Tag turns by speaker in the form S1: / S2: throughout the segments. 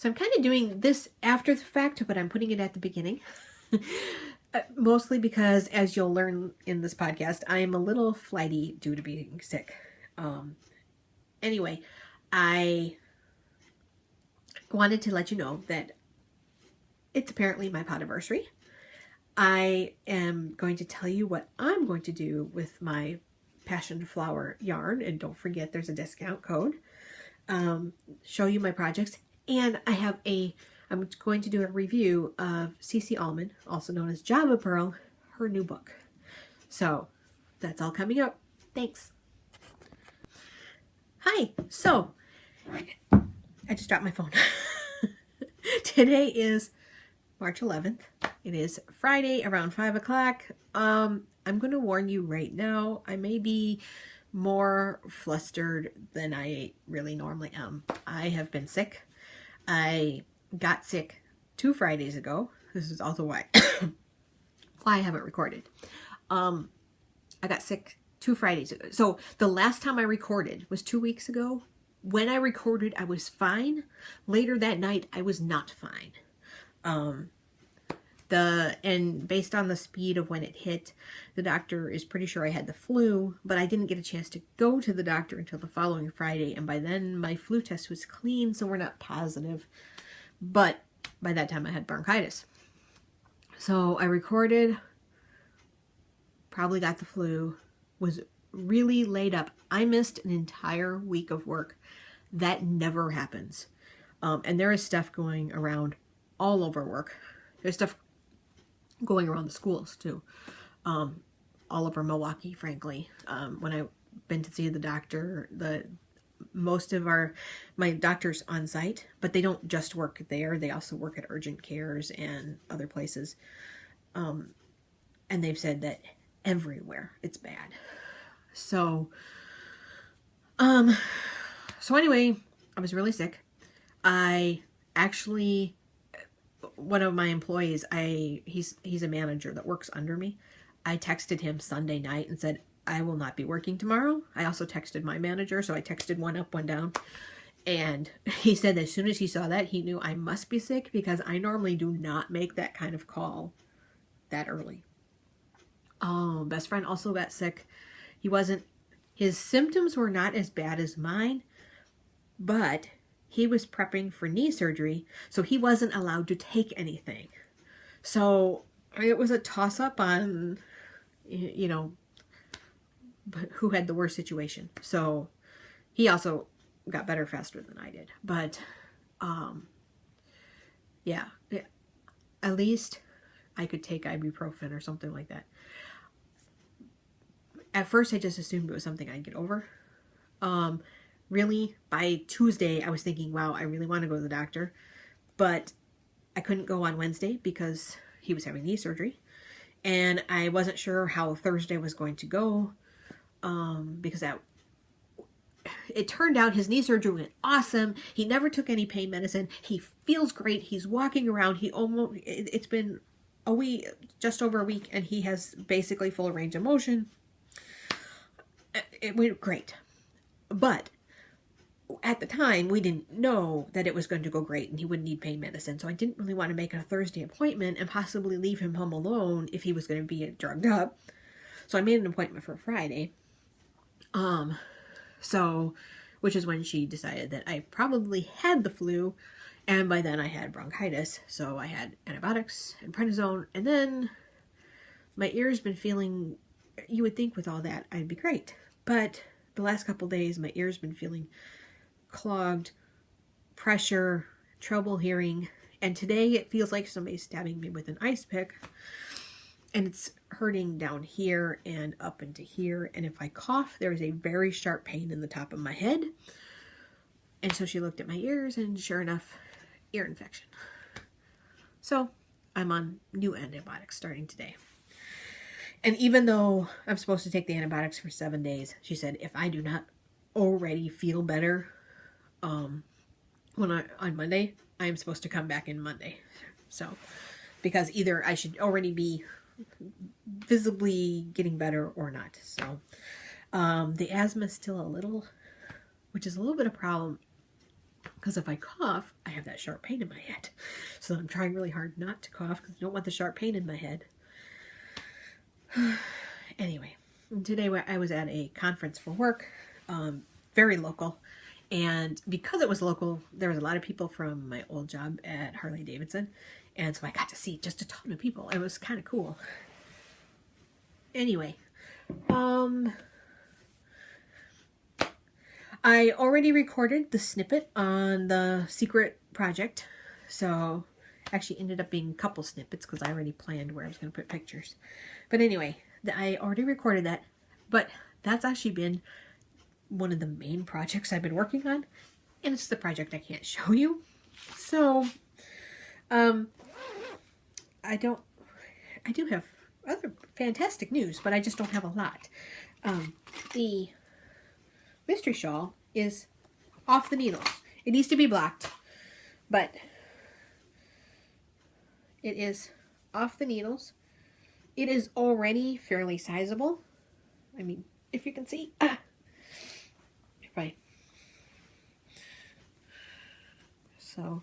S1: So I'm kind of doing this after the fact, but I'm putting it at the beginning. Mostly because, as you'll learn in this podcast, I am a little flighty due to being sick. Anyway, I wanted to let you know that it's apparently my podiversary. I am going to tell you what I'm going to do with my passion flower yarn, and don't forget there's a discount code. Show you my projects, and I'm going to do a review of CC Almon, also known as Java Pearl, her new book. So that's all coming up. Thanks. Hi. So I just dropped my phone. Today is March 11th. It is Friday around 5 o'clock. I'm going to warn you right now, I may be more flustered than I really normally am. I have been sick. I got sick 2 Fridays ago. This is also why I haven't recorded. I got sick 2 Fridays ago. So the last time I recorded was 2 weeks ago. When I recorded, I was fine. Later that night, I was not fine. And based on the speed of when it hit, the doctor is pretty sure I had the flu, but I didn't get a chance to go to the doctor until the following Friday, and by then my flu test was clean, so we're not positive. But by that time I had bronchitis. So I recorded, probably got the flu, was really laid up. I missed an entire week of work. That never happens. And there is stuff going around all over work. There's stuff going around the schools too. All over Milwaukee, frankly. When I've been to see the doctor, most of my doctor's on site, but they don't just work there. They also work at urgent cares and other places. And they've said that everywhere it's bad. So anyway, I was really sick. One of my employees, he's a manager that works under me. I texted him Sunday night and said, I will not be working tomorrow. I also texted my manager, so I texted one up, one down. And he said that as soon as he saw that, he knew I must be sick, because I normally do not make that kind of call that early. Best friend also got sick. His symptoms were not as bad as mine, but he was prepping for knee surgery, so he wasn't allowed to take anything. So it was a toss-up on, but who had the worst situation. So he also got better faster than I did. But, yeah, at least I could take ibuprofen or something like that. At first, I just assumed it was something I'd get over. Really, by Tuesday, I was thinking, wow, I really want to go to the doctor. But I couldn't go on Wednesday because he was having knee surgery. And I wasn't sure how Thursday was going to go. Because it turned out his knee surgery went awesome. He never took any pain medicine. He feels great. He's walking around. It's been a week, just over a week, and he has basically full range of motion. It went great. But at the time, we didn't know that it was going to go great and he wouldn't need pain medicine. So I didn't really want to make a Thursday appointment and possibly leave him home alone if he was going to be drugged up. So I made an appointment for Friday. Which is when she decided that I probably had the flu, and by then I had bronchitis. So I had antibiotics and prednisone, and then my ear's been feeling, you would think with all that I'd be great. But the last couple days, my ear's been feeling clogged, pressure, trouble hearing, and today it feels like somebody's stabbing me with an ice pick, and it's hurting down here and up into here, and if I cough, there's a very sharp pain in the top of my head. And so she looked at my ears, and sure enough, ear infection. So I'm on new antibiotics starting today. And even though I'm supposed to take the antibiotics for 7 days, she said if I do not already feel better on Monday, I am supposed to come back in Monday. So, because either I should already be visibly getting better or not. So, the asthma is still which is a little bit of a problem. because if I cough, I have that sharp pain in my head. So I'm trying really hard not to cough because I don't want the sharp pain in my head. Anyway, today I was at a conference for work, very local. And because it was local, there was a lot of people from my old job at Harley-Davidson. And so I got to see just a ton of people. It was kind of cool. Anyway, I already recorded the snippet on the secret project. So actually ended up being a couple snippets because I already planned where I was going to put pictures. But anyway, I already recorded that. But that's actually been one of the main projects I've been working on, and it's the project I can't show you. So, I do have other fantastic news, but I just don't have a lot. The mystery shawl is off the needles. It needs to be blocked, but it is off the needles. It is already fairly sizable. I mean, if you can see, right. So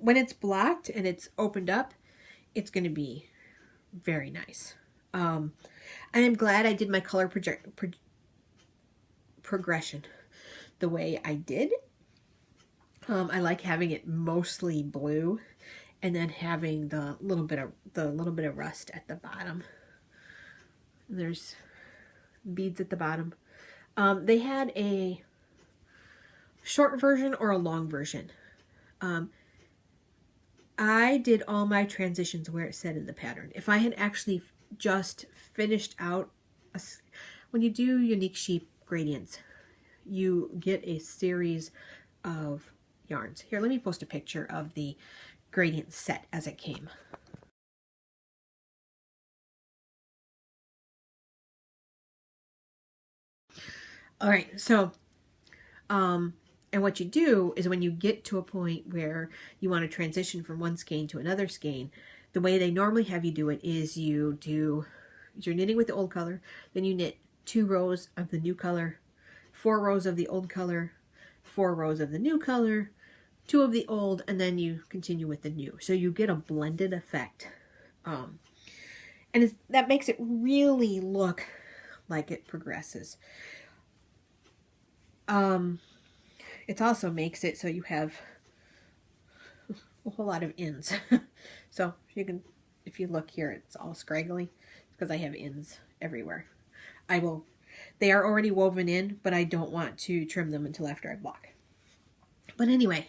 S1: when it's blocked and it's opened up, it's going to be very nice. And I'm glad I did my color progression the way I did. I like having it mostly blue, and then having the little bit of rust at the bottom. There's beads at the bottom. They had a short version or a long version. I did all my transitions where it said in the pattern. If I had actually just finished out, when you do unique sheep gradients, you get a series of yarns. Here, let me post a picture of the gradient set as it came. All right, so, and what you do is when you get to a point where you want to transition from one skein to another skein, the way they normally have you do it is you're knitting with the old color, then you knit 2 rows of the new color, 4 rows of the old color, 4 rows of the new color, 2 of the old, and then you continue with the new. So you get a blended effect. And that makes it really look like it progresses. It also makes it so you have a whole lot of ends. So if you look here, it's all scraggly because I have ends everywhere. They are already woven in, but I don't want to trim them until after I block. But anyway,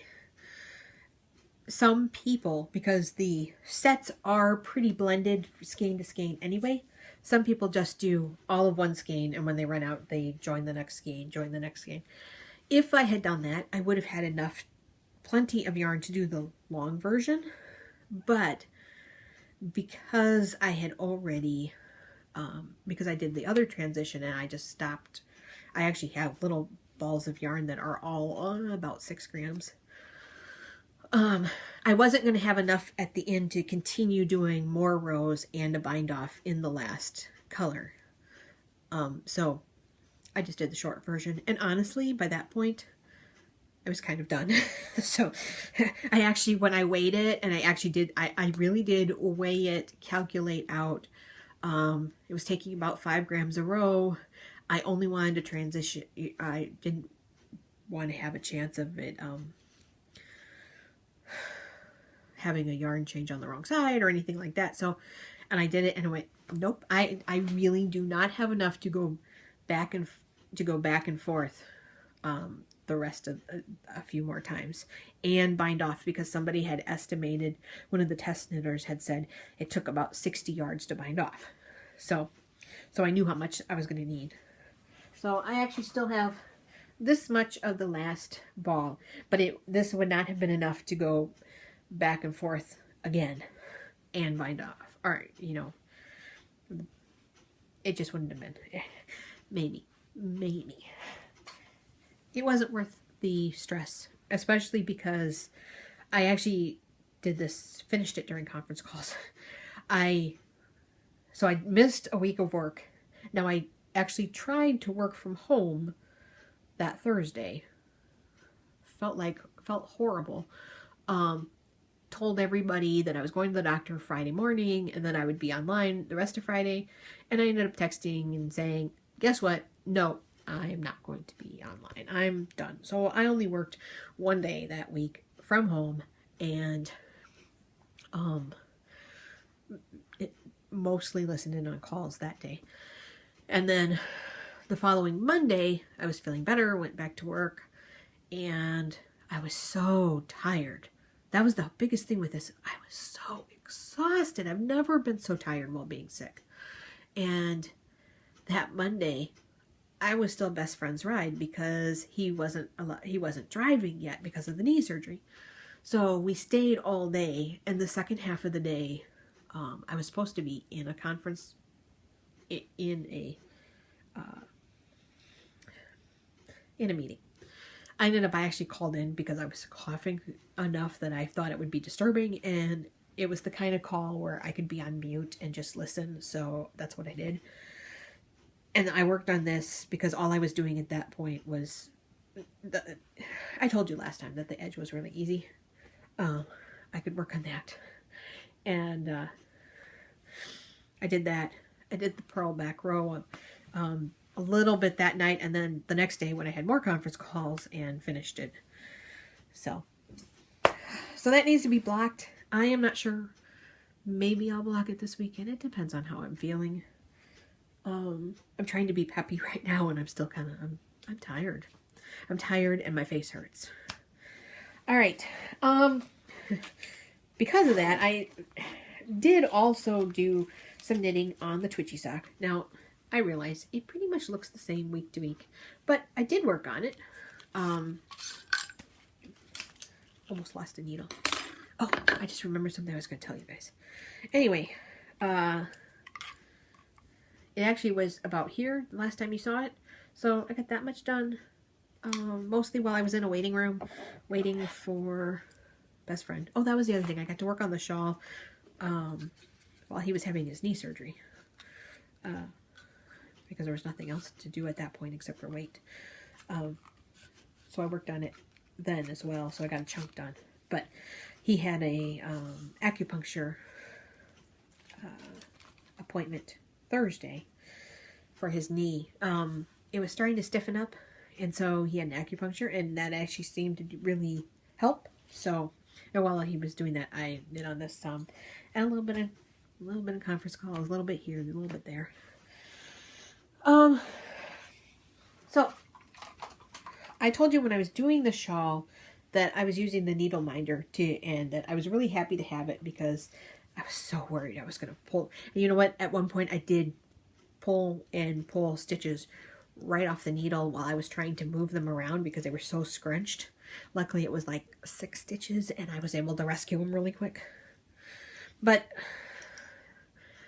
S1: some people, because the sets are pretty blended skein to skein anyway, some people just do all of one skein, and when they run out, they join the next skein, join the next skein. If I had done that, I would have had plenty of yarn to do the long version, but because I had already, because I did the other transition and I just stopped, I actually have little balls of yarn that are all about 6 grams. I wasn't going to have enough at the end to continue doing more rows and a bind off in the last color. So I just did the short version. And honestly, by that point, I was kind of done. So I actually, when I weighed it, and I really did weigh it, calculate out, it was taking about 5 grams a row. I only wanted to transition. I didn't want to have a chance of it, having a yarn change on the wrong side or anything like that. So, and I did it and I went, nope, I really do not have enough to go back and forth the rest of a few more times and bind off, because somebody had estimated, one of the test knitters had said it took about 60 yards to bind off. So I knew how much I was going to need. So I actually still have this much of the last ball, but this would not have been enough to go back and forth again and bind off, or it just wouldn't have been. Maybe it wasn't worth the stress, especially because I actually finished it during conference calls. So I missed a week of work. Now I actually tried to work from home that Thursday felt horrible. Told everybody that I was going to the doctor Friday morning and then I would be online the rest of Friday. And I ended up texting and saying, guess what? No, I'm not going to be online. I'm done. So I only worked one day that week from home, and mostly listened in on calls that day. And then the following Monday, I was feeling better, went back to work, and I was so tired. That was the biggest thing with this. I was so exhausted. I've never been so tired while being sick. And that Monday, I was still best friend's ride because he wasn't driving yet because of the knee surgery. So we stayed all day, and the second half of the day, I was supposed to be in a conference, in a meeting. I actually called in because I was coughing enough that I thought it would be disturbing, and it was the kind of call where I could be on mute and just listen, so that's what I did. And I worked on this because all I was doing at that point was, I told you last time that the edge was really easy. I could work on that. And I did that. I did the pearl back row a little bit that night, and then the next day when I had more conference calls and finished it. So that needs to be blocked. I am not sure. Maybe I'll block it this weekend. It depends on how I'm feeling. I'm trying to be peppy right now, and I'm still kind of, I'm tired. I'm tired and my face hurts. All right. Because of that, I did also do some knitting on the Twitchy sock. Now, I realize it pretty much looks the same week to week, but I did work on it. Almost lost a needle. Oh, I just remembered something I was going to tell you guys. Anyway, it actually was about here the last time you saw it. So I got that much done. Mostly while I was in a waiting room, waiting for best friend. Oh, that was the other thing. I got to work on the shawl while he was having his knee surgery. Because there was nothing else to do at that point except for wait. So I worked on it then as well. So I got a chunk done. But he had a acupuncture appointment Thursday for his knee. It was starting to stiffen up, and so he had an acupuncture, and that actually seemed to really help. So, and while he was doing that, I did on this and a little bit of conference calls, a little bit here, a little bit there. So I told you when I was doing the shawl that I was using the needle minder and that I was really happy to have it because I was so worried I was going to pull. And you know what? At one point I did pull stitches right off the needle while I was trying to move them around because they were so scrunched. Luckily it was like 6 stitches and I was able to rescue them really quick. But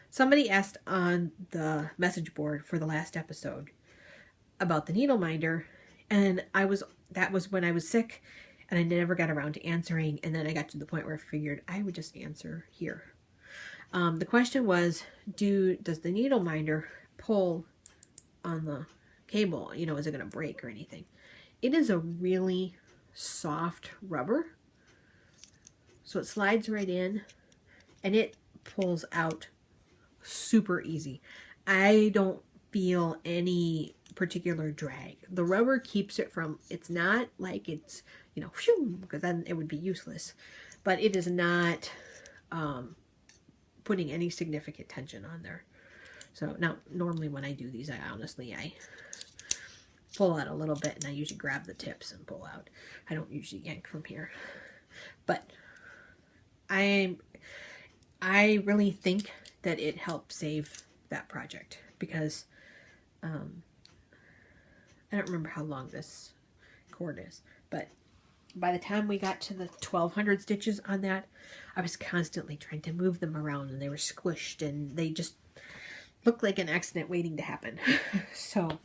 S1: somebody asked on the message board for the last episode about the needle minder, and that was when I was sick and I never got around to answering, and then I got to the point where I figured I would just answer here. The question was, does the needle minder pull on the cable? You know, is it going to break or anything? It is a really soft rubber, so it slides right in and it pulls out super easy. I don't feel any particular drag. The rubber keeps it from, it's not like it's, you know, because then it would be useless, but it is not putting any significant tension on there. So now normally when I do these, I pull out a little bit and I usually grab the tips and pull out. I don't usually yank from here, but I really think that it helped save that project because I don't remember how long this cord is, but by the time we got to the 1200 stitches on that, I was constantly trying to move them around and they were squished and they just looked like an accident waiting to happen. So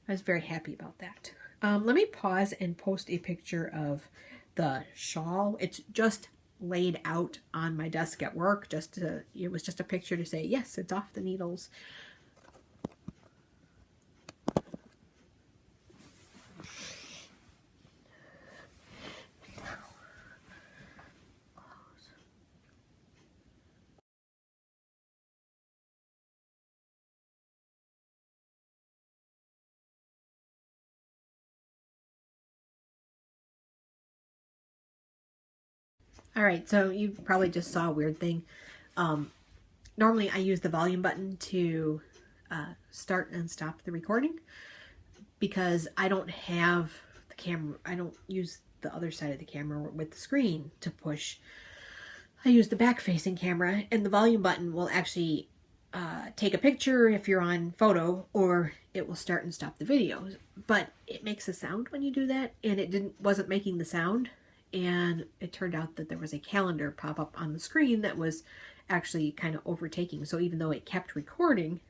S1: I was very happy about that. Let me pause and post a picture of the shawl. It's just laid out on my desk at work. It was just a picture to say, yes, it's off the needles. All right, so you probably just saw a weird thing. Normally I use the volume button to start and stop the recording because I don't have the camera. I don't use the other side of the camera with the screen to push. I use the back-facing camera, and the volume button will actually take a picture if you're on photo, or it will start and stop the video. But it makes a sound when you do that, and it wasn't making the sound. And it turned out that there was a calendar pop up on the screen that was actually kind of overtaking. So even though it kept recording,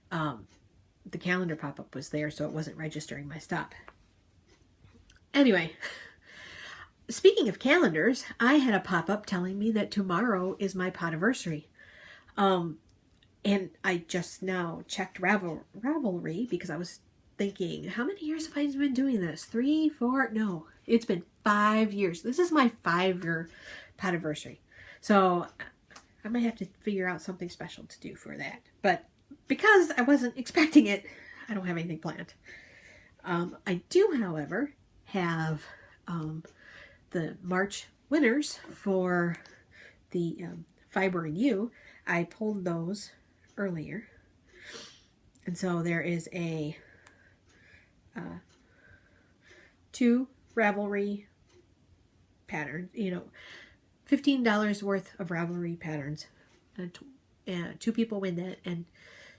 S1: the calendar pop up was there, so it wasn't registering my stop. Anyway, speaking of calendars, I had a pop up telling me that tomorrow is my podiversary. And I just now checked Ravelry because I was thinking, how many years have I been doing this? 3, 4? No, it's been 5 years. This is my 5-year podiversary. So I might have to figure out something special to do for that. But because I wasn't expecting it, I don't have anything planned. I do, however, have the March winners for the Fiber and You. I pulled those earlier. And so there is a 2 Ravelry patterns, $15 worth of Ravelry patterns. And 2 people win that, and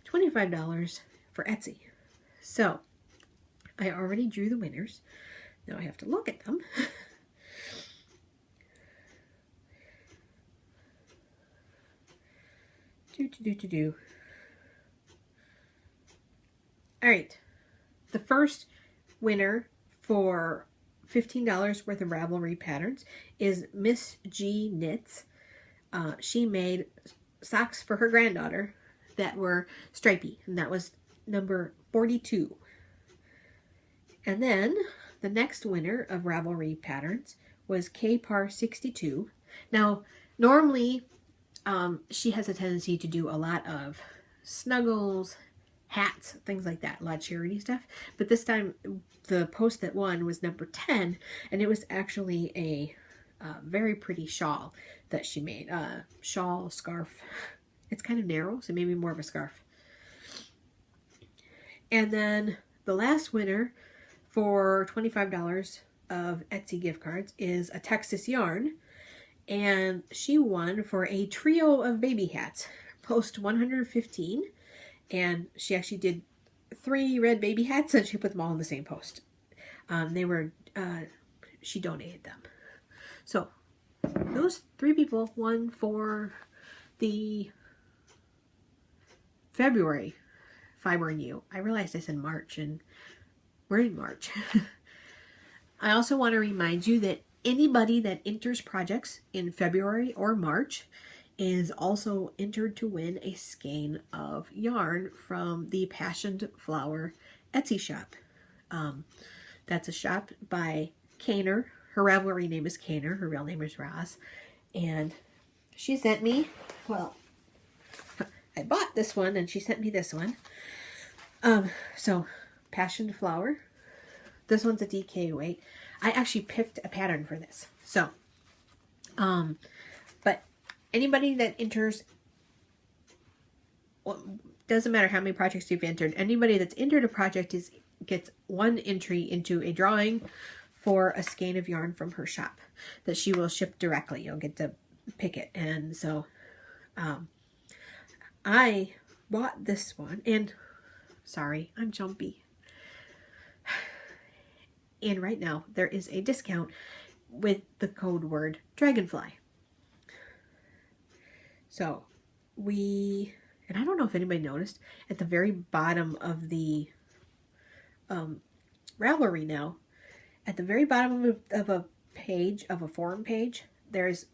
S1: $25 for Etsy. So I already drew the winners. Now I have to look at them. All right. The first winner for $15 worth of Ravelry patterns is Miss G Knits. She made socks for her granddaughter that were stripy, and that was number 42. And then the next winner of Ravelry patterns was KPAR62. Now, normally she has a tendency to do a lot of snuggles, hats, things like that, a lot of charity stuff. But this time, the post that won was number 10, and it was actually a very pretty shawl that she made. Shawl, scarf. It's kind of narrow, so maybe more of a scarf. And then the last winner for $25 of Etsy gift cards is a Texas Yarn, and she won for a trio of baby hats, post 115, and she actually did 3 red baby hats, and she put them all in the same post. She donated them. So those 3 people won for the February Fiber and You. I realized I said March, and we're in March. I also want to remind you that anybody that enters projects in February or March is also entered to win a skein of yarn from the Passioned Flower Etsy shop. That's a shop by Kaner. Her Ravelry name is Kaner. Her real name is Roz. And she sent me, well, I bought this one and she sent me this one. So Passioned Flower. This one's a DK08. I actually picked a pattern for this. So, but anybody that enters, well, doesn't matter how many projects you've entered, anybody that's entered a project gets 1 entry into a drawing for a skein of yarn from her shop that she will ship directly. You'll get to pick it. And so I bought this one, and sorry, I'm jumpy. And right now there is a discount with the code word Dragonfly. So and I don't know if anybody noticed, at the very bottom of the Ravelry now, at the very bottom of a page, of a forum page, there's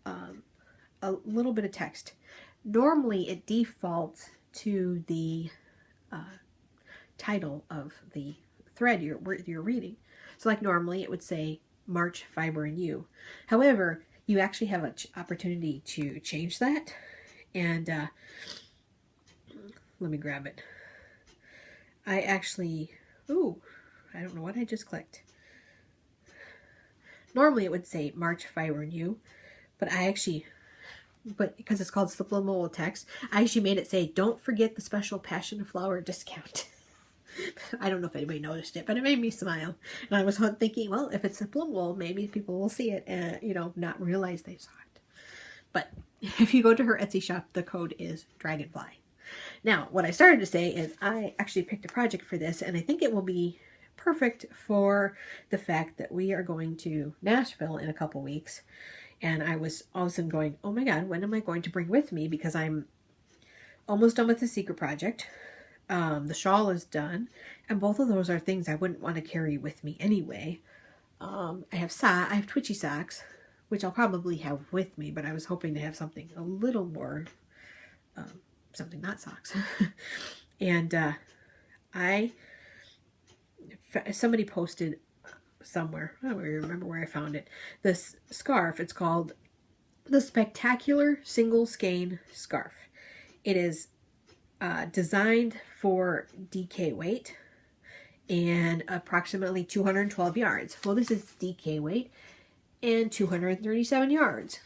S1: a little bit of text. Normally it defaults to the title of the thread you're reading. So like normally it would say March Fiber and You. However, you actually have an opportunity to change that. And let me grab it. I don't know what I just clicked. Normally it would say March if I were you, but because it's called subliminal text, I actually made it say, don't forget the special passion flower discount. I don't know if anybody noticed it, but it made me smile. And I was thinking, well, if it's subliminal, maybe people will see it and, not realize they saw it. But if you go to her Etsy shop, the code is Dragonfly. Now, what I started to say is I actually picked a project for this, and I think it will be perfect for the fact that we are going to Nashville in a couple weeks. And I was all of a sudden going, oh my God, when am I going to bring with me? Because I'm almost done with the secret project. The shawl is done. And both of those are things I wouldn't want to carry with me anyway. I have twitchy socks, which I'll probably have with me, but I was hoping to have something a little more, something not socks. And somebody posted somewhere, I don't remember where I found it, this scarf. It's called the Spectacular Single Skein Scarf. It is designed for DK weight and approximately 212 yards. Well, this is DK weight and 237 yards.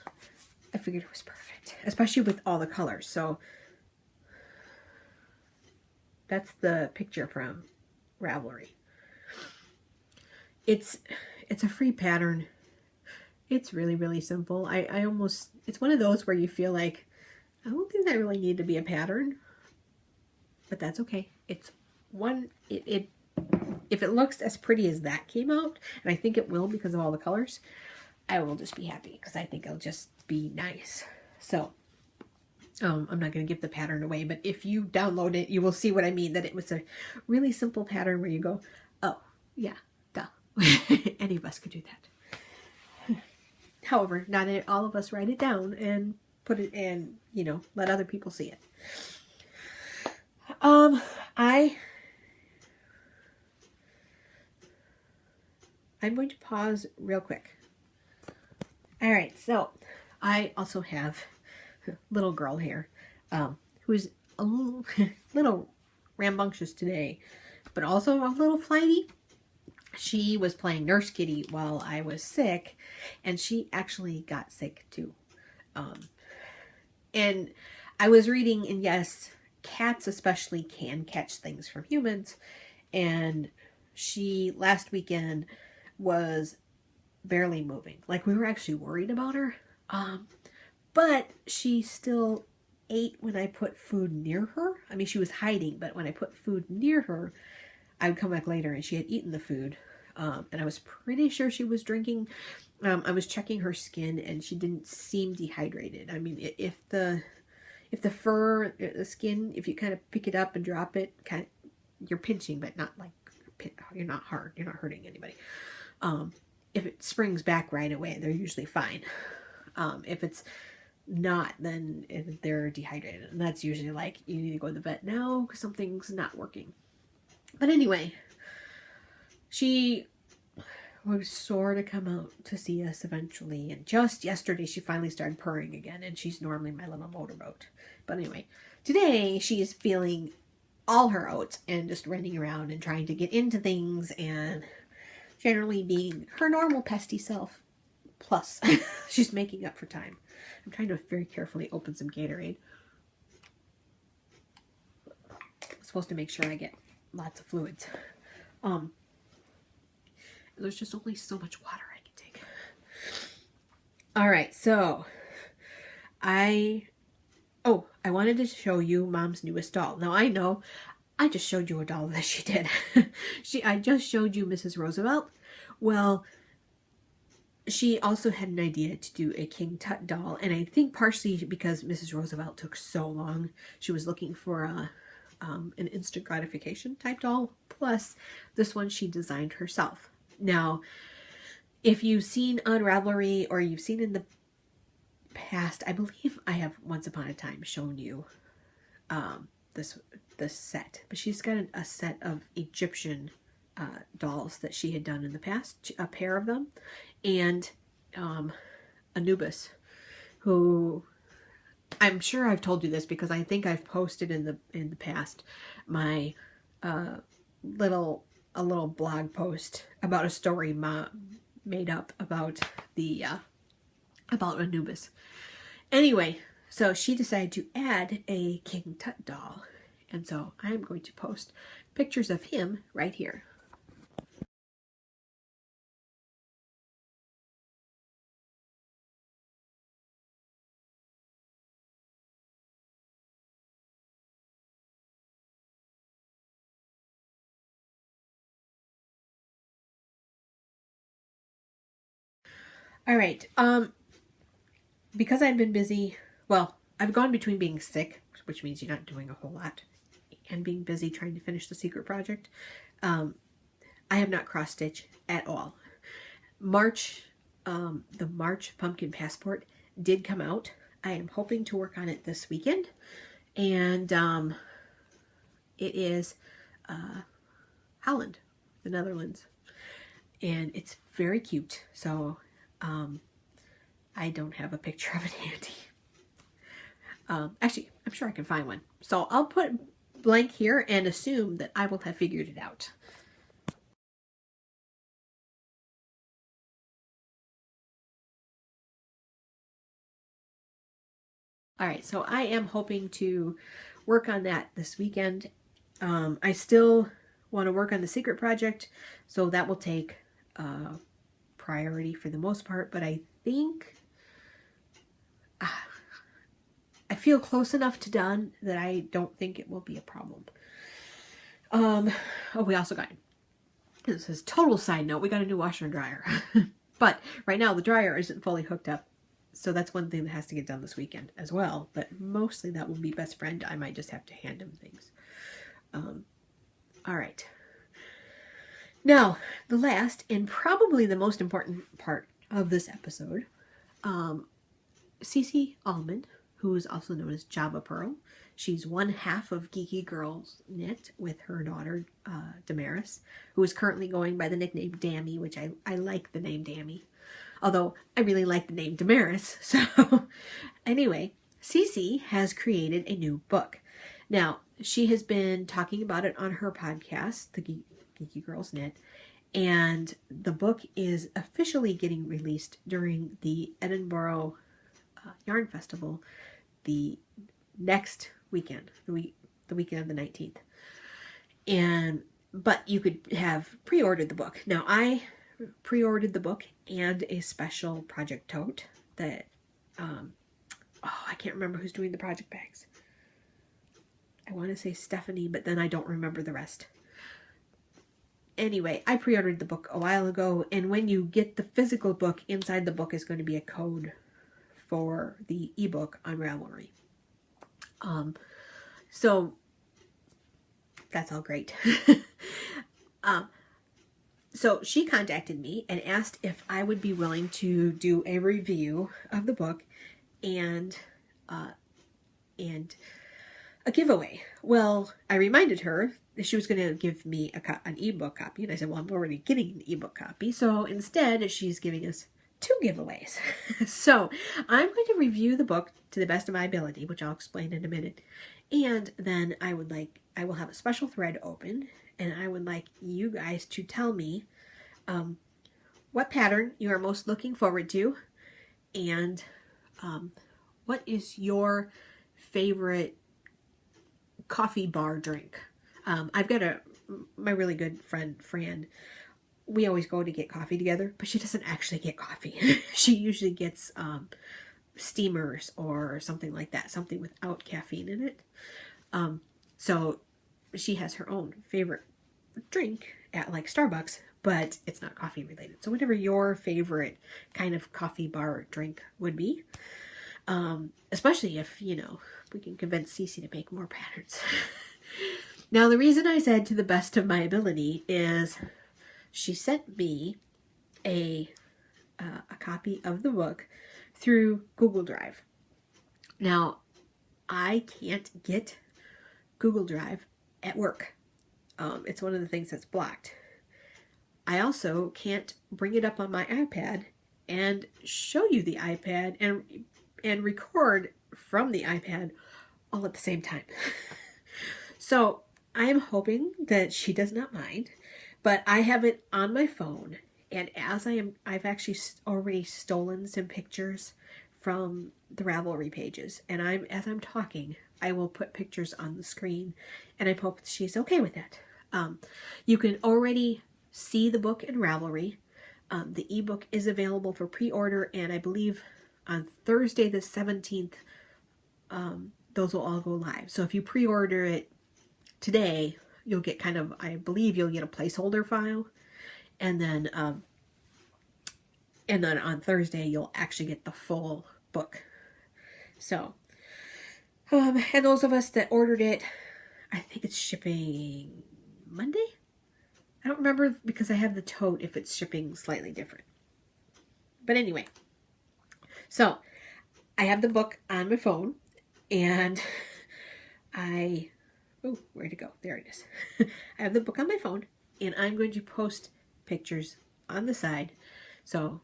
S1: I figured it was perfect, especially with all the colors. So that's the picture from Ravelry. It's a free pattern. It's really, really simple. It's one of those where you feel like, I don't think that really need to be a pattern, but that's okay. It's one, if it looks as pretty as that came out, and I think it will because of all the colors, I will just be happy because I think it'll just be nice. So, I'm not going to give the pattern away, but if you download it, you will see what I mean, that it was a really simple pattern where you go, oh, yeah, duh. Any of us could do that. However, not all of us write it down and put it in, let other people see it. I'm going to pause real quick. All right, so I also have a little girl here who's a little rambunctious today, but also a little flighty. She was playing Nurse Kitty while I was sick, and she actually got sick too. And I was reading, and yes, cats especially can catch things from humans, and she last weekend was barely moving. Like, we were actually worried about her, but she still ate when I put food near her. I mean, she was hiding, but when I put food near her, I would come back later and she had eaten the food, and I was pretty sure she was drinking. I was checking her skin and she didn't seem dehydrated. I mean, if the fur, the skin, if you kind of pick it up and drop it, you're pinching, but not like, you're not hard, you're not hurting anybody. If it springs back right away, they're usually fine. If it's not, then they're dehydrated, and that's usually like, you need to go to the vet now because something's not working. But anyway, she was sore to come out to see us eventually, and just yesterday she finally started purring again, and she's normally my little motorboat. But anyway, today she is feeling all her oats and just running around and trying to get into things and generally being her normal pesty self. Plus, she's making up for time. I'm trying to very carefully open some Gatorade. I'm supposed to make sure I get lots of fluids. There's just only so much water I can take. All right, so I wanted to show you Mom's newest doll. Now, I know I just showed you a doll that she did. I just showed you Mrs. Roosevelt. Well, she also had an idea to do a King Tut doll, and I think partially because Mrs. Roosevelt took so long, she was looking for an instant gratification type doll. Plus, this one she designed herself. Now, if you've seen on Ravelry or you've seen in the past, I believe I have once upon a time shown you this set, but she's got a set of Egyptian dolls that she had done in the past, a pair of them, and Anubis, who I'm sure I've told you this because I think I've posted in the past my a little blog post about a story made up about the about Anubis. Anyway, so she decided to add a King Tut doll, and so I'm going to post pictures of him right here. All right. Because I've been busy, well, I've gone between being sick, which means you're not doing a whole lot, and being busy trying to finish the secret project. I have not cross-stitched at all. The March Pumpkin Passport did come out. I am hoping to work on it this weekend, and it is Holland, the Netherlands, and it's very cute. So I don't have a picture of it handy. Actually, I'm sure I can find one. So I'll put blank here and assume that I will have figured it out. All right, so I am hoping to work on that this weekend. I still want to work on the secret project, so that will take priority for the most part, but I think I feel close enough to done that I don't think it will be a problem. Oh, we also got, this is total side note, we got a new washer and dryer. But right now the dryer isn't fully hooked up, so that's one thing that has to get done this weekend as well. But mostly that will be best friend. I might just have to hand him things. All right. Now, the last and probably the most important part of this episode, CC Almon, who is also known as Java Pearl. She's one half of Geeky Girls Knit with her daughter, Damaris, who is currently going by the nickname Dammy, which I like the name Dammy. Although I really like the name Damaris. So anyway, CC has created a new book. Now, she has been talking about it on her podcast, the Geeky Girls Knit, and the book is officially getting released during the Edinburgh Yarn Festival the next weekend, the weekend of the 19th. But you could have pre-ordered the book. Now, I pre-ordered the book and a special project tote that, I can't remember who's doing the project bags. I want to say Stephanie, but then I don't remember the rest. Anyway, I pre-ordered the book a while ago, and when you get the physical book, inside the book is going to be a code for the ebook on Ravelry. So that's all great. So she contacted me and asked if I would be willing to do a review of the book and a giveaway. Well, I reminded her that she was going to give me an ebook copy, and I said, well, I'm already getting an ebook copy. So instead, she's giving us 2 giveaways. So I'm going to review the book to the best of my ability, which I'll explain in a minute. And then I will have a special thread open, and I would like you guys to tell me what pattern you are most looking forward to, and what is your favorite coffee bar drink. I've got my really good friend, Fran. We always go to get coffee together, but she doesn't actually get coffee. She usually gets steamers or something like that, something without caffeine in it. So she has her own favorite drink at like Starbucks, but it's not coffee related. So whatever your favorite kind of coffee bar drink would be, especially if, we can convince Cece to make more patterns. Now, the reason I said to the best of my ability is she sent me a copy of the book through Google Drive. Now, I can't get Google Drive at work. It's one of the things that's blocked. I also can't bring it up on my iPad and show you the iPad and record from the iPad all at the same time. So I am hoping that she does not mind, but I have it on my phone, And I've actually already stolen some pictures from the Ravelry pages. And as I'm talking, I will put pictures on the screen, and I hope she's okay with that. You can already see the book in Ravelry. The ebook is available for pre-order, and I believe on Thursday the 17th, those will all go live. So if you pre-order it today, you'll get I believe you'll get a placeholder file, and then on Thursday you'll actually get the full book. So, and those of us that ordered it, I think it's shipping Monday? I don't remember because I have the tote if it's shipping slightly different. But anyway, so I have the book on my phone, and oh, where'd it go? There it is. I have the book on my phone, and I'm going to post pictures on the side. So,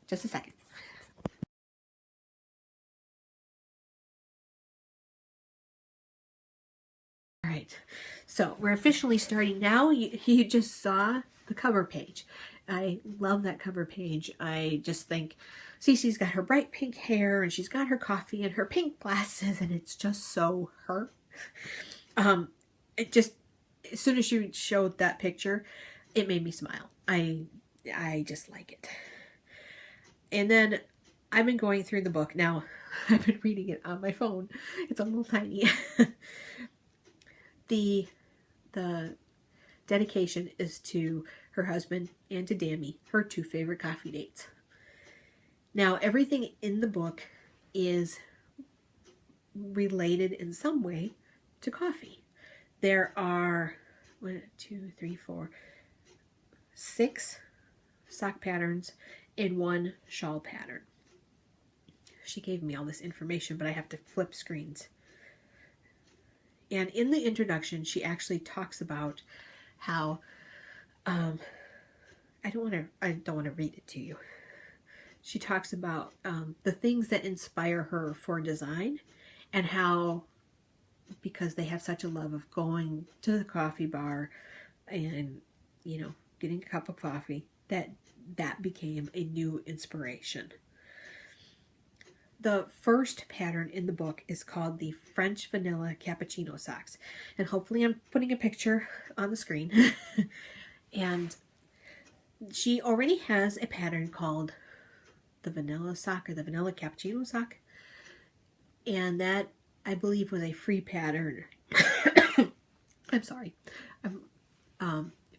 S1: just a second. All right, so we're officially starting now. You just saw the cover page. I love that cover page. I just think CC's got her bright pink hair, and she's got her coffee and her pink glasses, and it's just so her. It just, as soon as you showed that picture, it made me smile. I just like it. And then I've been going through the book. Now, I've been reading it on my phone. It's a little tiny. The dedication is to her husband and to Dammy, her two favorite coffee dates. Now, everything in the book is related in some way to coffee. There are 6 sock patterns and 1 shawl pattern. She gave me all this information, but I have to flip screens. And in the introduction, she actually talks about how I don't want to read it to you. She talks about the things that inspire her for design, and how, because they have such a love of going to the coffee bar and, getting a cup of coffee, that became a new inspiration. The first pattern in the book is called the French Vanilla Cappuccino Socks. And hopefully I'm putting a picture on the screen. And she already has a pattern called the Vanilla Sock, or the Vanilla Cappuccino Sock. And that, I believe, was a free pattern. I'm sorry.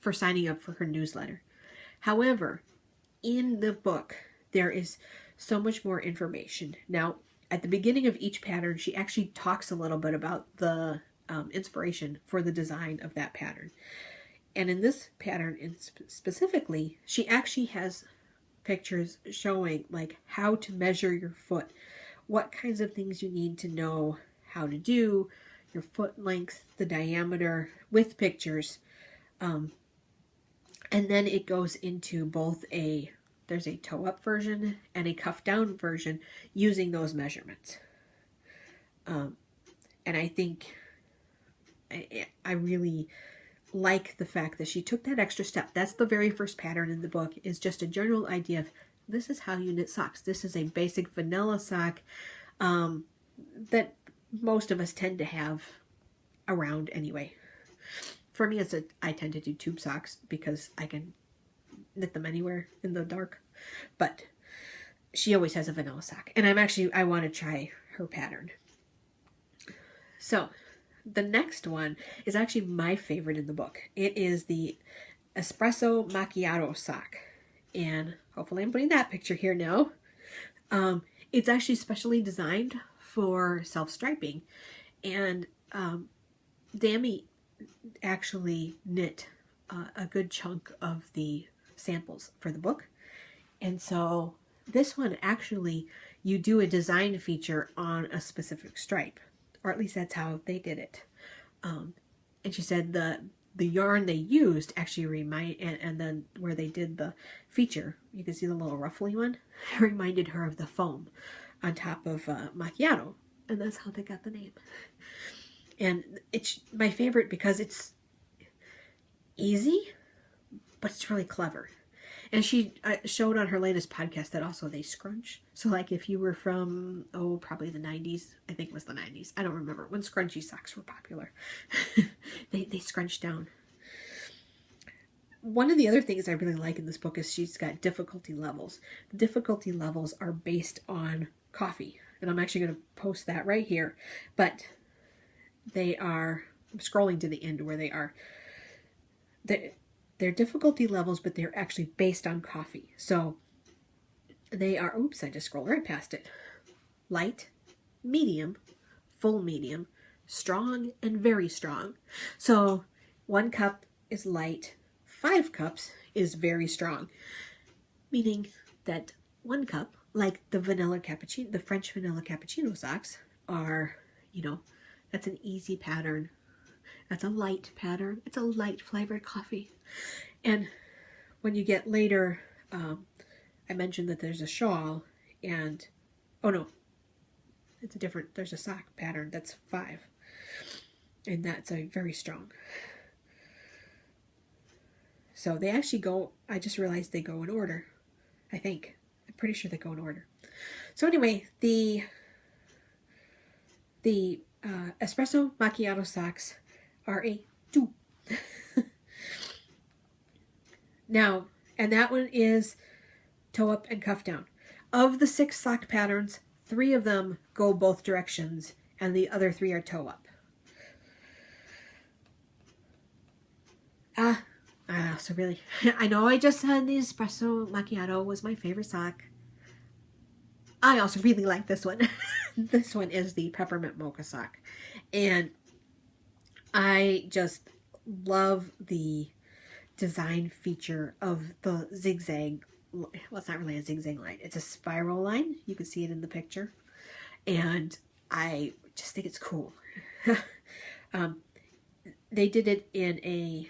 S1: For signing up for her newsletter. However, in the book, there is so much more information. Now, at the beginning of each pattern, she actually talks a little bit about the inspiration for the design of that pattern. And in this pattern specifically, she actually has pictures showing like how to measure your foot, what kinds of things you need to know how to do, your foot length, the diameter, with pictures. And then it goes into both there's a toe-up version and a cuff-down version using those measurements. And I think I really like the fact that she took that extra step. That's the very first pattern in the book, is just a general idea of this is how you knit socks. This is a basic vanilla sock that most of us tend to have around anyway. For me, I tend to do tube socks because I can knit them anywhere in the dark. But she always has a vanilla sock. And I want to try her pattern. So, the next one is actually my favorite in the book. It is the Espresso Macchiato sock. And hopefully I'm putting that picture here now. It's actually specially designed for self-striping. And Dammy actually knit a good chunk of the samples for the book. And so this one, actually, you do a design feature on a specific stripe, or at least that's how they did it. And she said the yarn they used actually and then where they did the feature, you can see the little ruffly one, reminded her of the foam on top of macchiato, and that's how they got the name. And it's my favorite because it's easy, but it's really clever. And she showed on her latest podcast that also they scrunch. So like if you were from, probably the 90s, I think it was the 90s. I don't remember when scrunchy socks were popular. they scrunch down. One of the other things I really like in this book is she's got difficulty levels. The difficulty levels are based on coffee. And I'm actually going to post that right here. But they are, I'm scrolling to the end where they are. They're difficulty levels, but they're actually based on coffee. So they are, oops, I just scrolled right past it. Light, medium, full medium, strong, and very strong. So 1 cup is light, 5 cups is very strong. Meaning that 1 cup, like the vanilla cappuccino, the French vanilla cappuccino socks are, that's an easy pattern. That's a light pattern. It's a light flavored coffee. And when you get later, I mentioned that there's a shawl and, oh no, it's a different, there's a sock pattern that's 5. And that's a very strong. So they actually go, I just realized they go in order. I think. I'm pretty sure they go in order. So anyway, the espresso macchiato socks are a 2. Now, and that one is toe up and cuff down. Of the 6 sock patterns, 3 of them go both directions, and the other 3 are toe up. So really, I know I just said the espresso macchiato was my favorite sock. I also really like this one. This one is the peppermint mocha sock. And I just love the design feature of the zigzag. Well, it's not really a zigzag line. It's a spiral line. You can see it in the picture. And I just think it's cool. They did it in a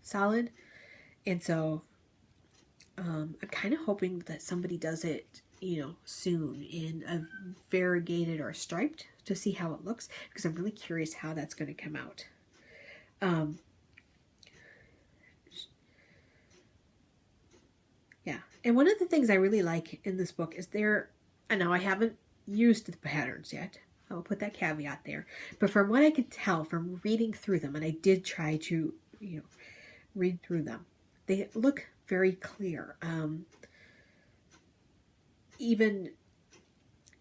S1: solid. And so I'm kind of hoping that somebody does it, soon in a variegated or striped to see how it looks, because I'm really curious how that's going to come out. Yeah. And one of the things I really like in this book is and now I haven't used the patterns yet. I'll put that caveat there. But from what I could tell from reading through them, and I did try to, read through them, they look very clear. Even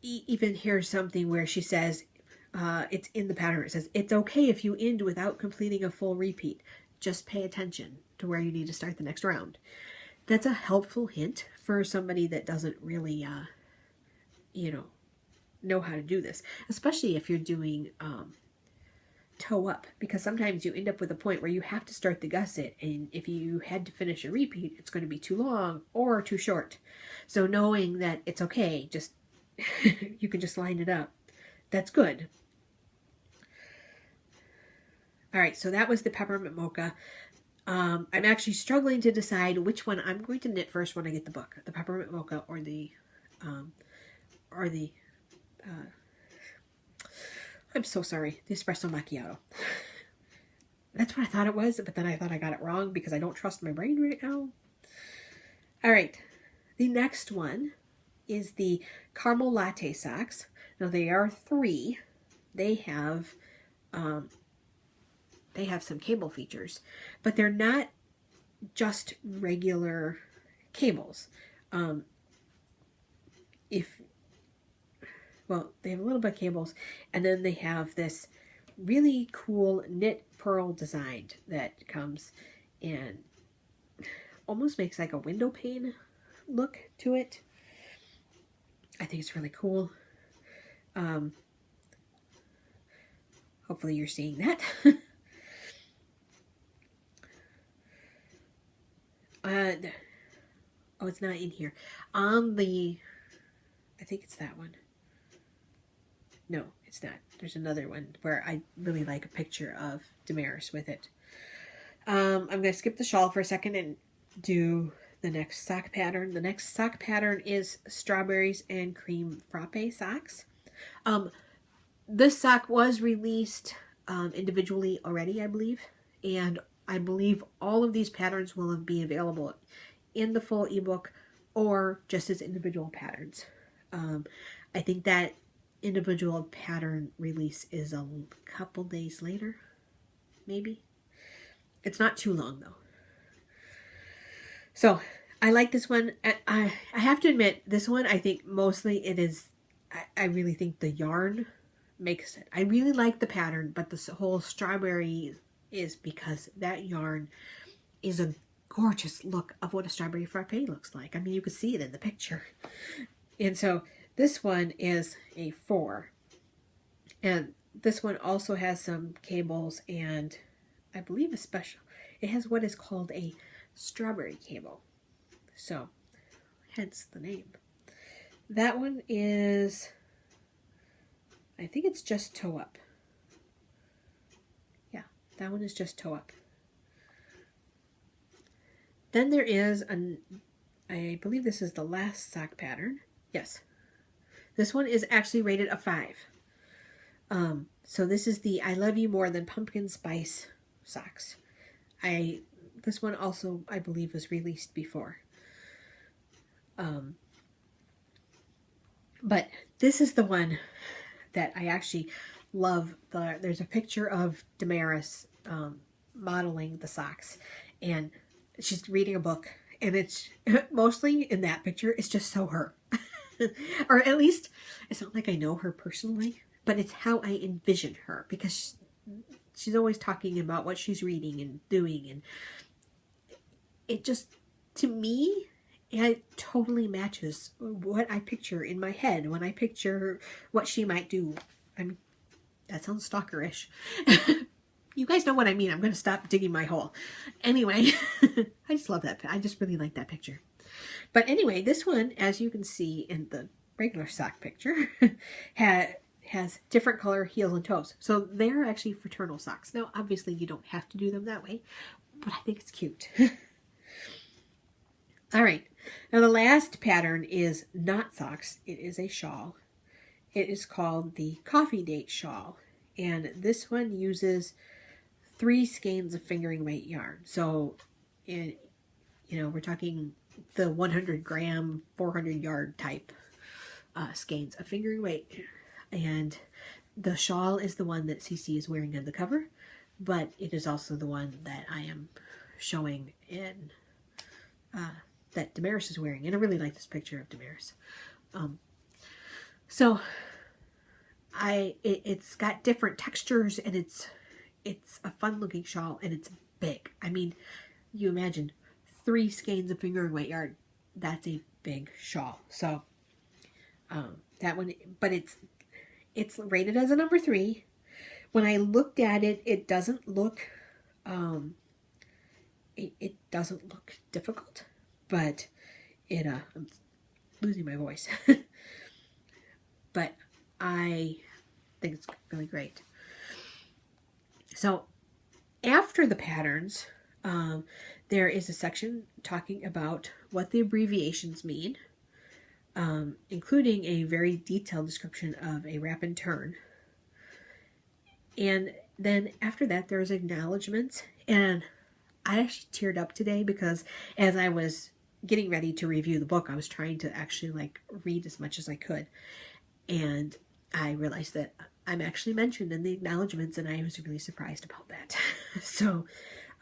S1: here's something where she says, it's in the pattern. It says, it's okay if you end without completing a full repeat. Just pay attention to where you need to start the next round. That's a helpful hint for somebody that doesn't really, know how to do this, especially if you're doing toe up, because sometimes you end up with a point where you have to start the gusset, and if you had to finish a repeat, it's going to be too long or too short. So knowing that it's okay, just you can just line it up. That's good. All right, so that was the peppermint mocha. I'm actually struggling to decide which one I'm going to knit first when I get the book, the peppermint mocha or the I'm so sorry, the espresso macchiato. That's what I thought it was, but then I thought I got it wrong because I don't trust my brain right now. All right, the next one is the caramel latte socks. Now they are 3. They have some cable features, but they're not just regular cables. They have a little bit of cables, and then they have this really cool knit pearl design that comes and almost makes like a window pane look to it. I think it's really cool. Hopefully you're seeing that. It's not in here. I think it's that one. No, it's not. There's another one where I really like a picture of Damaris with it. I'm going to skip the shawl for a second and do the next sock pattern. The next sock pattern is strawberries and cream frappe socks. This sock was released individually already, I believe. And I believe all of these patterns will be available in the full ebook or just as individual patterns. I think that individual pattern release is a couple days later, maybe. It's not too long though. So I like this one. I have to admit, this one, I think mostly it is, I really think the yarn makes it. I really like the pattern, but the whole strawberry is because that yarn is a gorgeous look of what a strawberry frappe looks like. I mean, you can see it in the picture. And so this one is a 4. And this one also has some cables and I believe a special. It has what is called a strawberry cable. So, hence the name. That one is, I think it's just toe up. Yeah, that one is just toe up. Then there is I believe this is the last sock pattern. Yes. This one is actually rated a 5. So this is the I Love You More Than Pumpkin Spice socks. This one also, I believe, was released before. But this is the one that I actually love. There's a picture of Damaris modeling the socks, and she's reading a book, and it's mostly in that picture, it's just so her. Or at least, it's not like I know her personally, but it's how I envision her, because she's always talking about what she's reading and doing, and it just, to me, it totally matches what I picture in my head when I picture what she might do. I mean, that sounds stalkerish. You guys know what I mean. I'm going to stop digging my hole. Anyway, I just love that. I just really like that picture. But anyway, this one, as you can see in the regular sock picture, has different color heels and toes. So they're actually fraternal socks. Now, obviously, you don't have to do them that way, but I think it's cute. All right. Now, the last pattern is not socks. It is a shawl. It is called the Coffee Date Shawl. And this one uses 3 skeins of fingering weight yarn. So, we're talking the 100 gram, 400 yard type skeins of fingering weight. And the shawl is the one that CC is wearing on the cover, but it is also the one that I am showing in, that Damaris is wearing. And I really like this picture of Damaris. So it's got different textures, and it's a fun looking shawl, and it's big. I mean, you imagine 3 skeins of fingering weight yarn. That's a big shawl. So that one, but it's rated as a number 3. When I looked at it, it doesn't look it doesn't look difficult, but I'm losing my voice. But I think it's really great. So after the patterns, there is a section talking about what the abbreviations mean, including a very detailed description of a wrap and turn. And then after that, there's acknowledgments. And I actually teared up today because as I was getting ready to review the book, I was trying to actually read as much as I could. And I realized that I'm actually mentioned in the acknowledgments, and I was really surprised about that. So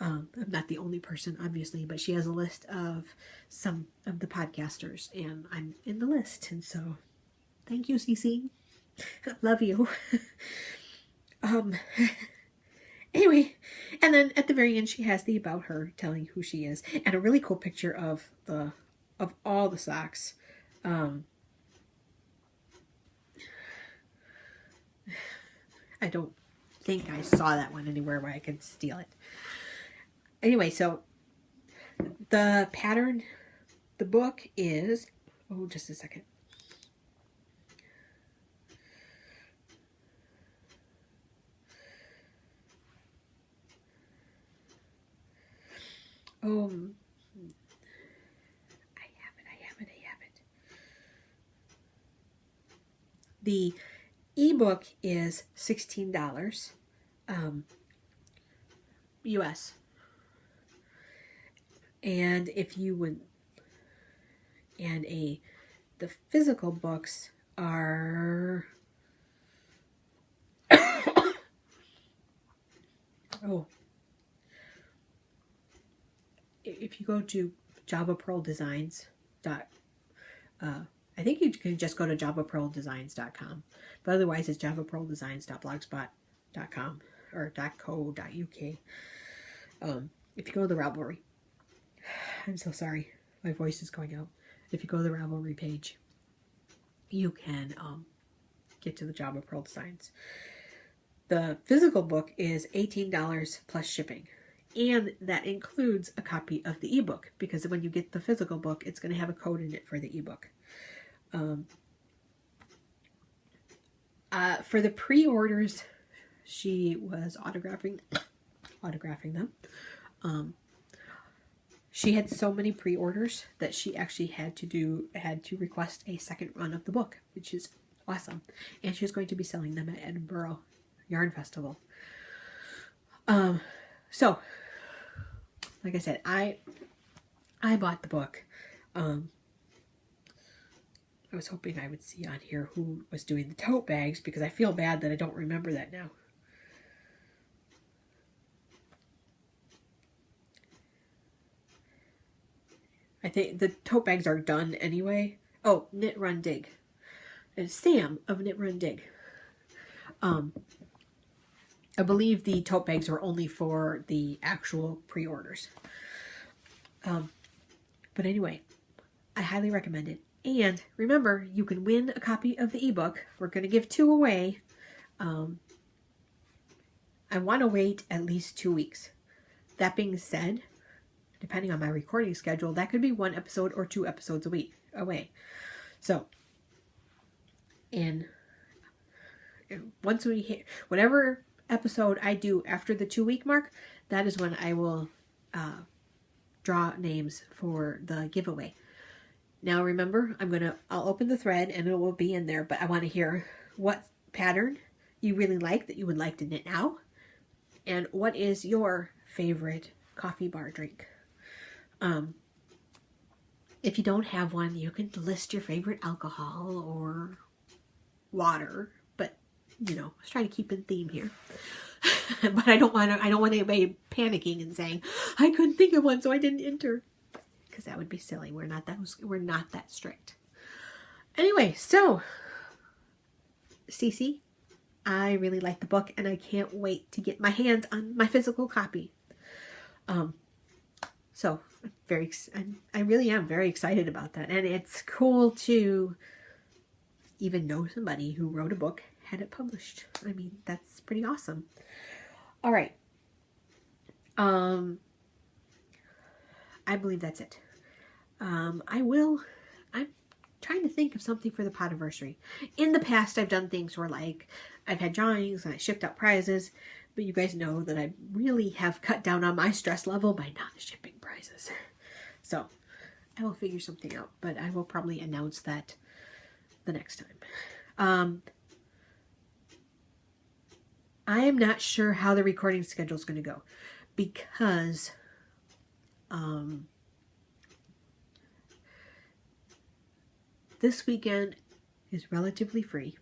S1: I'm not the only person, obviously, but she has a list of some of the podcasters, and I'm in the list. And so thank you, CC. Love you. Anyway, and then at the very end, she has the about her, telling who she is, and a really cool picture of all the socks. I don't think I saw that one anywhere where I could steal it. Anyway, so the pattern, the book is, just a second. I have it. The ebook is $16 US. And if you would, and the physical books are, oh, if you go to javapearldesigns dot, I think you can just go to javapearldesigns.com, but otherwise it's javapearldesigns.blogspot.com or .co.uk. If you go to the Ravelry, I'm so sorry, my voice is going out. If you go to the Ravelry page, you can get to the Java Pearl Designs. The physical book is $18 plus shipping. And that includes a copy of the ebook, because when you get the physical book, it's going to have a code in it for the ebook. For the pre-orders, she was autographing them. She had so many pre-orders that she actually had to request a second run of the book, which is awesome. And she's going to be selling them at Edinburgh Yarn Festival. So, like I said, I bought the book. I was hoping I would see on here who was doing the tote bags, because I feel bad that I don't remember that now. I think the tote bags are done anyway. Oh, Knit Run Dig. It's Sam of Knit Run Dig. I believe the tote bags were only for the actual pre-orders. But anyway, I highly recommend it. And remember, you can win a copy of the ebook. We're going to give 2 away. I want to wait at least 2 weeks. That being said, depending on my recording schedule, that could be 1 episode or 2 episodes a week away. So, and once we hit whatever episode I do after the 2-week mark, that is when I will draw names for the giveaway. Now remember, I'll open the thread and it will be in there, but I want to hear what pattern you really like that you would like to knit now, and what is your favorite coffee bar drink. If you don't have one, you can list your favorite alcohol or water, but let's try to keep in theme here. But I don't want anybody panicking and saying, I couldn't think of one, so I didn't enter. Because that would be silly. We're not that strict. Anyway, so CC, I really like the book, and I can't wait to get my hands on my physical copy. So I really am very excited about that, and it's cool to even know somebody who wrote a book, had it published. I mean, that's pretty awesome. All right. I believe that's it. I'm trying to think of something for the Podiversary. In the past, I've done things where, like, I've had drawings and I shipped out prizes, but you guys know that I really have cut down on my stress level by not shipping prizes. So I will figure something out, but I will probably announce that the next time. I am not sure how the recording schedule is going to go, because this weekend is relatively free.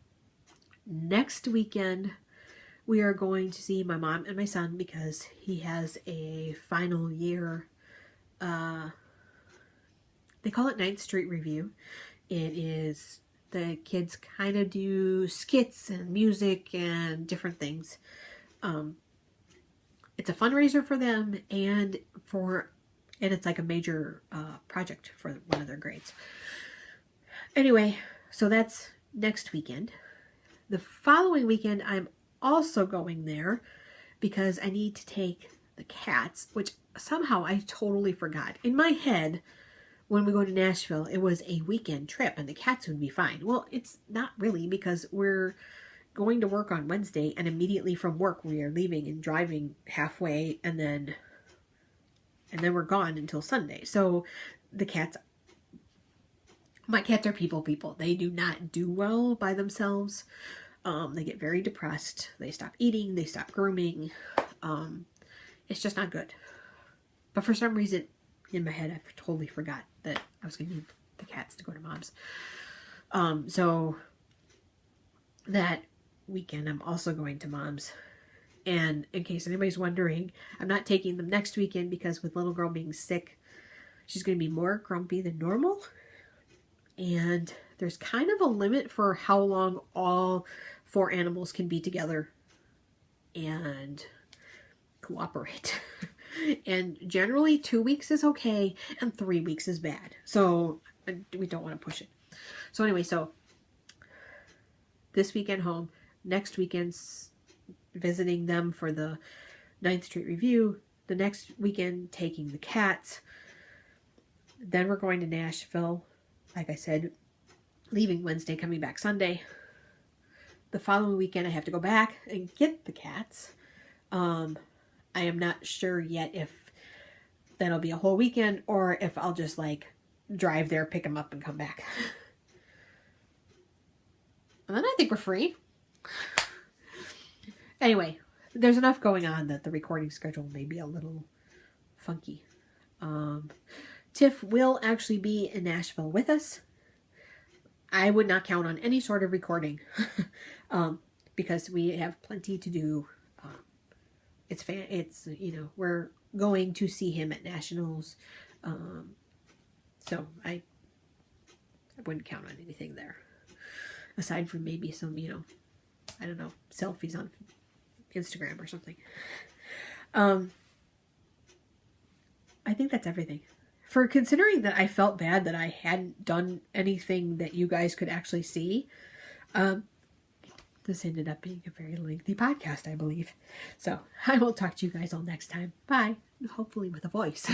S1: Next weekend, we are going to see my mom and my son, because he has a final year, they call it 9th Street Review. It is, the kids kind of do skits and music and different things. It's a fundraiser for them, and it's like a major project for one of their grades. Anyway, so that's next weekend. The following weekend, I'm also going there because I need to take the cats, which somehow I totally forgot. In my head, when we go to Nashville, it was a weekend trip and the cats would be fine. Well, it's not really, because we're going to work on Wednesday, and immediately from work we are leaving and driving halfway, and then we're gone until Sunday. So my cats are people. They do not do well by themselves. They get very depressed. They stop eating. They stop grooming. It's just not good. But for some reason, in my head, I totally forgot that I was going to need the cats to go to Mom's. So that weekend, I'm also going to Mom's. And in case anybody's wondering, I'm not taking them next weekend because with little girl being sick, she's going to be more grumpy than normal. And there's kind of a limit for how long all 4 animals can be together and cooperate. And generally 2 weeks is okay and 3 weeks is bad. So we don't want to push it. So anyway, so this weekend home, next weekend's visiting them for the 9th Street Review, the next weekend taking the cats. Then we're going to Nashville, like I said, leaving Wednesday, coming back Sunday. The following weekend I have to go back and get the cats. I am not sure yet if that'll be a whole weekend or if I'll just like drive there, pick them up and come back. And then I think we're free. Anyway, there's enough going on that the recording schedule may be a little funky. Tiff will actually be in Nashville with us. I would not count on any sort of recording because we have plenty to do. It's you know, we're going to see him at Nationals. So I wouldn't count on anything there. Aside from maybe some, you know, I don't know, selfies on Instagram or something. I think that's everything. For considering that I felt bad that I hadn't done anything that you guys could actually see, this ended up being a very lengthy podcast, I believe. So I will talk to you guys all next time. Bye. Hopefully with a voice.